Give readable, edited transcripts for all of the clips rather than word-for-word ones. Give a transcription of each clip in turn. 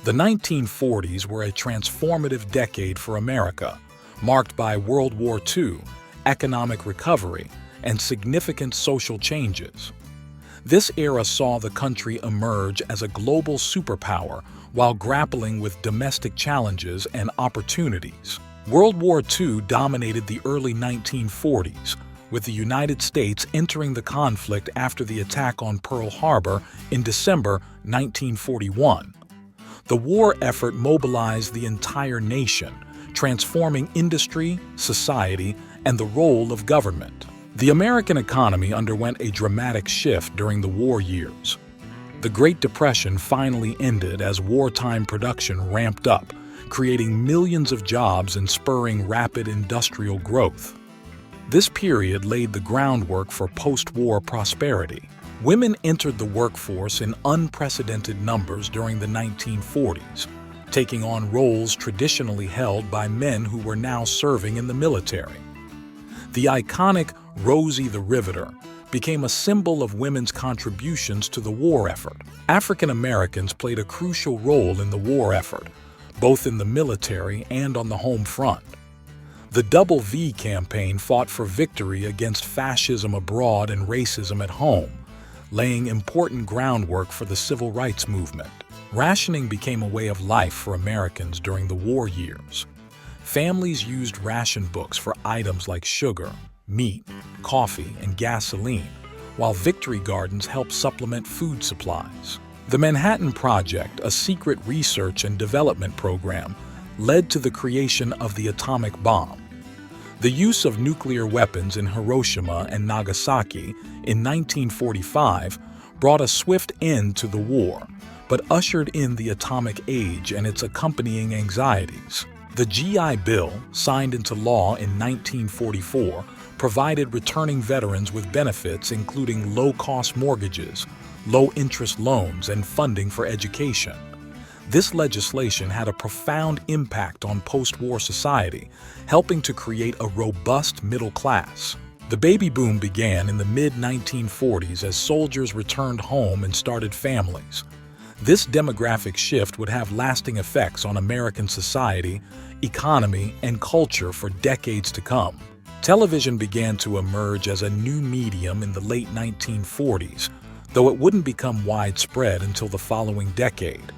The 1940s were a transformative decade for America, marked by World War II, economic recovery, and significant social changes. This era saw the country emerge as a global superpower while grappling with domestic challenges and opportunities. World War II dominated the early 1940s, with the United States entering the conflict after the attack on Pearl Harbor in December 1941. The war effort mobilized the entire nation, transforming industry, society, and the role of government. The American economy underwent a dramatic shift during the war years. The Great Depression finally ended as wartime production ramped up, creating millions of jobs and spurring rapid industrial growth. This period laid the groundwork for post-war prosperity. Women entered the workforce in unprecedented numbers during the 1940s, taking on roles traditionally held by men who were now serving in the military. The iconic Rosie the Riveter became a symbol of women's contributions to the war effort. African Americans played a crucial role in the war effort, both in the military and on the home front. The Double V campaign fought for victory against fascism abroad and racism at home, laying important groundwork for the civil rights movement. Rationing became a way of life for Americans during the war years. Families used ration books for items like sugar, meat, coffee, and gasoline, while victory gardens helped supplement food supplies. The Manhattan Project, a secret research and development program, led to the creation of the atomic bomb. The use of nuclear weapons in Hiroshima and Nagasaki in 1945 brought a swift end to the war, but ushered in the atomic age and its accompanying anxieties. The GI Bill, signed into law in 1944, provided returning veterans with benefits including low-cost mortgages, low-interest loans, and funding for education. This legislation had a profound impact on post-war society, helping to create a robust middle class. The baby boom began in the mid-1940s as soldiers returned home and started families. This demographic shift would have lasting effects on American society, economy, and culture for decades to come. Television began to emerge as a new medium in the late 1940s, though it wouldn't become widespread until the following decade.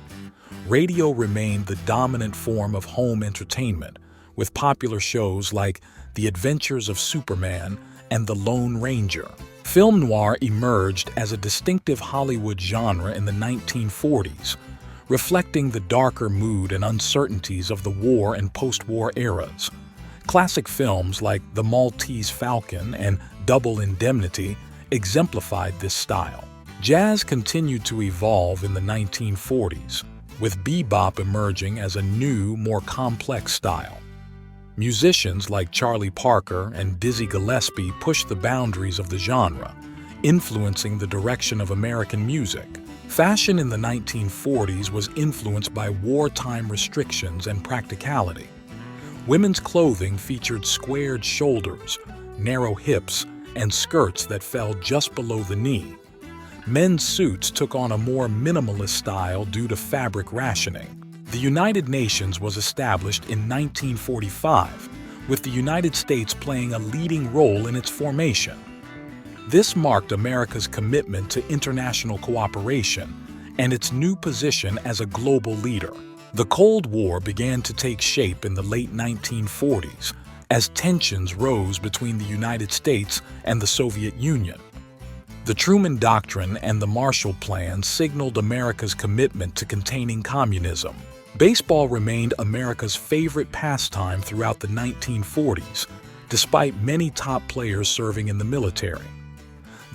Radio remained the dominant form of home entertainment, with popular shows like The Adventures of Superman and The Lone Ranger. Film noir emerged as a distinctive Hollywood genre in the 1940s, reflecting the darker mood and uncertainties of the war and post-war eras. Classic films like The Maltese Falcon and Double Indemnity exemplified this style. Jazz continued to evolve in the 1940s, with bebop emerging as a new, more complex style. Musicians like Charlie Parker and Dizzy Gillespie pushed the boundaries of the genre, influencing the direction of American music. Fashion in the 1940s was influenced by wartime restrictions and practicality. Women's clothing featured squared shoulders, narrow hips, and skirts that fell just below the knee. Men's suits took on a more minimalist style due to fabric rationing. The United Nations was established in 1945, with the United States playing a leading role in its formation. This marked America's commitment to international cooperation and its new position as a global leader. The Cold War began to take shape in the late 1940s as tensions rose between the United States and the Soviet Union. The Truman Doctrine and the Marshall Plan signaled America's commitment to containing communism. Baseball remained America's favorite pastime throughout the 1940s, despite many top players serving in the military.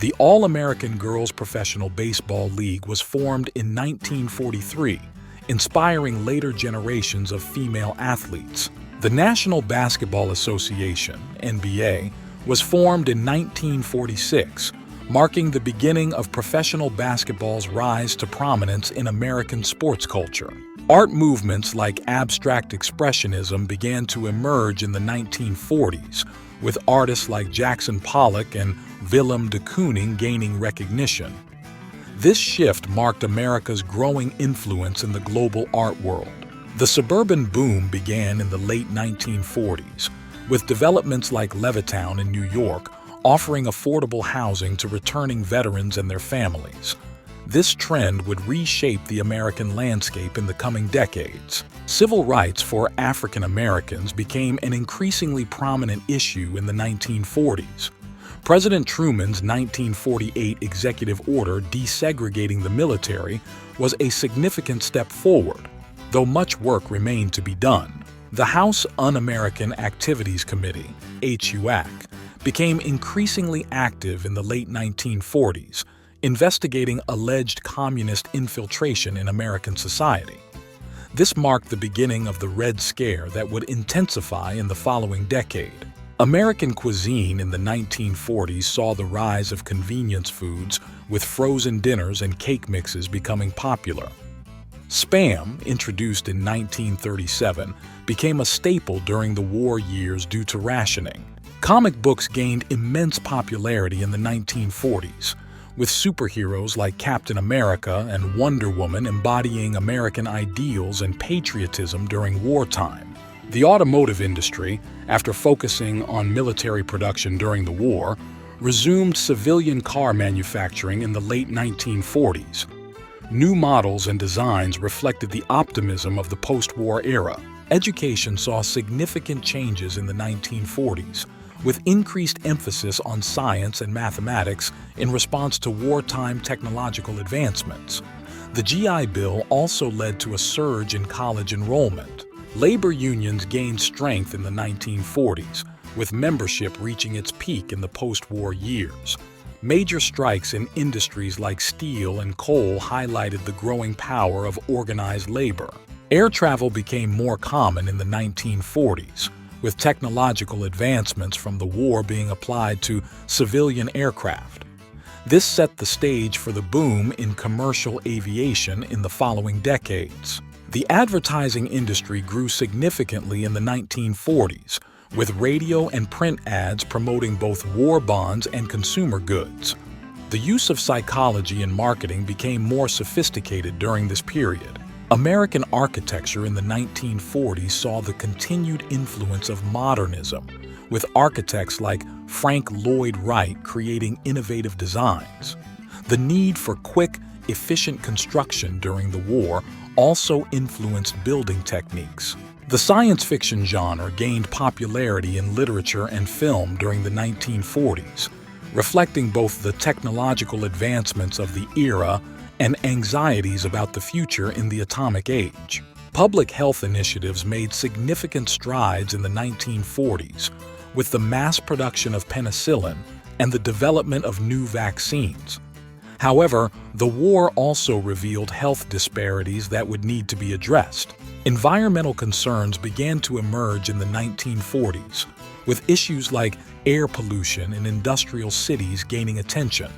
The All-American Girls Professional Baseball League was formed in 1943, inspiring later generations of female athletes. The National Basketball Association, NBA, was formed in 1946, marking the beginning of professional basketball's rise to prominence in American sports culture. Art movements like abstract expressionism began to emerge in the 1940s, with artists like Jackson Pollock and Willem de Kooning gaining recognition. This shift marked America's growing influence in the global art world. The suburban boom began in the late 1940s, with developments like Levittown in New York offering affordable housing to returning veterans and their families. This trend would reshape the American landscape in the coming decades. Civil rights for African Americans became an increasingly prominent issue in the 1940s. President Truman's 1948 executive order desegregating the military was a significant step forward, though much work remained to be done. The House Un-American Activities Committee, HUAC, became increasingly active in the late 1940s, investigating alleged communist infiltration in American society. This marked the beginning of the Red Scare that would intensify in the following decade. American cuisine in the 1940s saw the rise of convenience foods, with frozen dinners and cake mixes becoming popular. Spam, introduced in 1937, became a staple during the war years due to rationing. Comic books gained immense popularity in the 1940s, with superheroes like Captain America and Wonder Woman embodying American ideals and patriotism during wartime. The automotive industry, after focusing on military production during the war, resumed civilian car manufacturing in the late 1940s. New models and designs reflected the optimism of the post-war era. Education saw significant changes in the 1940s, with increased emphasis on science and mathematics in response to wartime technological advancements. The GI Bill also led to a surge in college enrollment. Labor unions gained strength in the 1940s, with membership reaching its peak in the post-war years. Major strikes in industries like steel and coal highlighted the growing power of organized labor. Air travel became more common in the 1940s, with technological advancements from the war being applied to civilian aircraft. This set the stage for the boom in commercial aviation in the following decades. The advertising industry grew significantly in the 1940s, with radio and print ads promoting both war bonds and consumer goods. The use of psychology in marketing became more sophisticated during this period. American architecture in the 1940s saw the continued influence of modernism, with architects like Frank Lloyd Wright creating innovative designs. The need for quick, efficient construction during the war also influenced building techniques. The science fiction genre gained popularity in literature and film during the 1940s, reflecting both the technological advancements of the era and anxieties about the future in the atomic age. Public health initiatives made significant strides in the 1940s, with the mass production of penicillin and the development of new vaccines. However, the war also revealed health disparities that would need to be addressed. Environmental concerns began to emerge in the 1940s, with issues like air pollution in industrial cities gaining attention.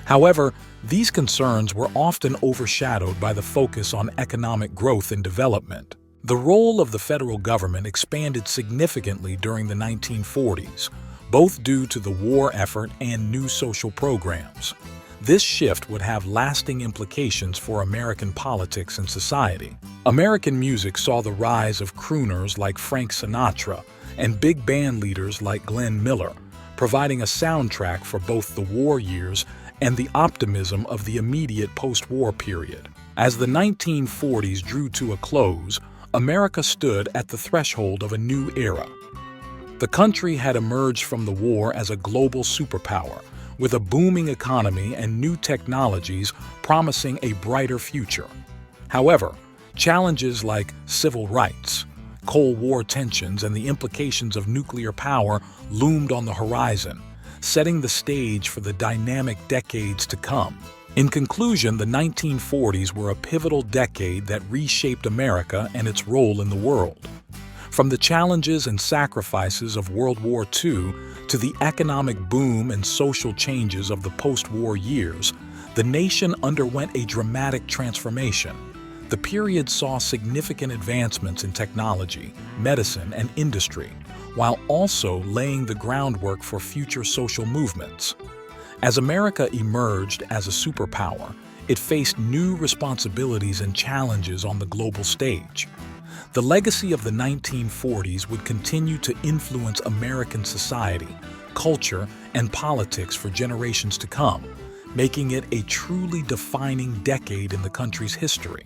However, these concerns were often overshadowed by the focus on economic growth and development. The role of the federal government expanded significantly during the 1940s, both due to the war effort and new social programs. This shift would have lasting implications for American politics and society. American music saw the rise of crooners like Frank Sinatra and big band leaders like Glenn Miller, providing a soundtrack for both the war years and the optimism of the immediate post-war period. As the 1940s drew to a close, America stood at the threshold of a new era. The country had emerged from the war as a global superpower, with a booming economy and new technologies promising a brighter future. However, challenges like civil rights, Cold War tensions, and the implications of nuclear power loomed on the horizon, setting the stage for the dynamic decades to come. In conclusion, the 1940s were a pivotal decade that reshaped America and its role in the world. From the challenges and sacrifices of World War II to the economic boom and social changes of the post-war years, the nation underwent a dramatic transformation. The period saw significant advancements in technology, medicine, and industry, while also laying the groundwork for future social movements. As America emerged as a superpower, it faced new responsibilities and challenges on the global stage. The legacy of the 1940s would continue to influence American society, culture, and politics for generations to come, making it a truly defining decade in the country's history.